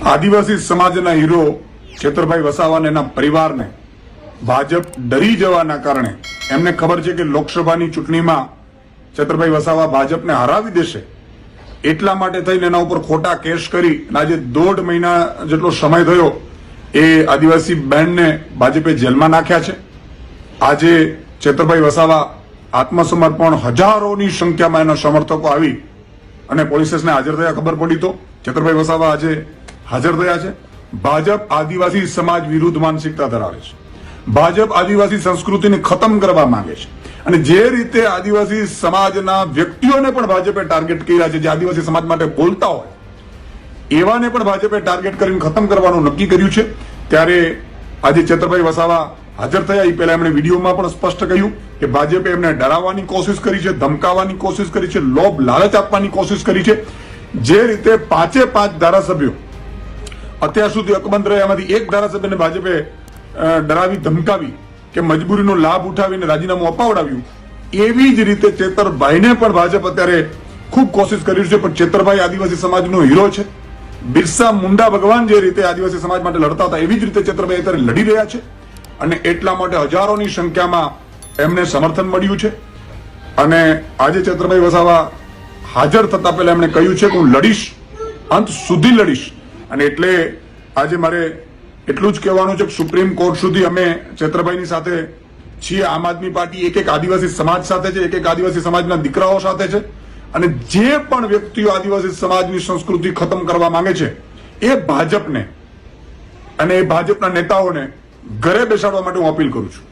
આદિવાસી સમાજના હીરો છેતરભાઈ વસાવાને એના પરિવારને ભાજપ ડરી જવાના કારણે એમને ખબર છે કે લોકસભાની ચૂંટણીમાં છેતરભાઈ વસાવા ભાજપને હરાવી દેશે, એટલા માટે થઈને એના ઉપર ખોટા કેસ કરી આજે 1.5 મહિના જેટલો સમય થયો એ આદિવાસી બેન્ડને ભાજપે જેલમાં નાખ્યા છે. આજે છેતરભાઈ વસાવા આત્મસમર્પણ હજારોની સંખ્યામાં એના સમર્થકો આવી અને પોલીસ સ્ટેશને હાજર થયા. ખબર પડી તો છેતરભાઈ વસાવા આજે હાજર થયા છે. ભાજપ આદિવાસી સમાજ વિરુદ્ધ માનસિકતા ધરાવે છે. ભાજપ આદિવાસી સંસ્કૃતિને ખતમ કરવા માંગે છે અને જે રીતે આદિવાસી સમાજના વ્યક્તિઓને પણ ભાજપે ટાર્ગેટ કર્યા છે, જે આદિવાસી સમાજ માટે બોલતા હોય એવાને પણ ભાજપે ટાર્ગેટ કરીને ખતમ કરવાનું નક્કી કર્યું છે. ત્યારે આજે છેતરભાઈ વસાવા હાજર થયા એ પહેલા એમણે વિડીયોમાં પણ સ્પષ્ટ કહ્યું કે ભાજપે એમને ડરાવવાની કોશિશ કરી છે, ધમકાવવાની કોશિશ કરી છે, લોભ લાલચ આપવાની કોશિશ કરી છે. જે રીતે 5 ધારાસભ્યો અત્યાર સુધી અકબંધ રહ્યા, એમાંથી એક ધારાસભ્યને ભાજપે ડરાવી ધમકાવી કે મજબૂરીનો લાભ ઉઠાવીને રાજીનામું અપાવડાવ્યું, એવી જ રીતે છેતરભાઈને પણ ભાજપ અત્યારે ખૂબ કોશિશ કરી છે. પણ છેતરભાઈ આદિવાસી સમાજનો હીરો છે. બિરસા મુંડા ભગવાન જે રીતે આદિવાસી સમાજ માટે લડતા હતા એવી જ રીતે છેતરભાઈ અત્યારે લડી રહ્યા છે અને એટલા માટે હજારોની સંખ્યામાં એમને સમર્થન મળ્યું છે. અને આજે છેતરભાઈ વસાવા હાજર થતા પહેલા એમણે કહ્યું છે કે હું લડીશ, અંત સુધી લડીશ. અને એટલે આજે મારે એટલું જ કહેવાનું છે કે સુપ્રીમ કોર્ટ સુધી અમે છેતરભાઈની સાથે છીએ. આમ આદમી પાર્ટી એક આદિવાસી સમાજ સાથે છે, એક આદિવાસી સમાજના દીકરાઓ સાથે છે. અને જે પણ વ્યક્તિઓ આદિવાસી સમાજની સંસ્કૃતિ ખતમ કરવા માંગે છે એ ભાજપને અને એ ભાજપના નેતાઓને ઘરે બેસાડવા માટે હું અપીલ કરું છું.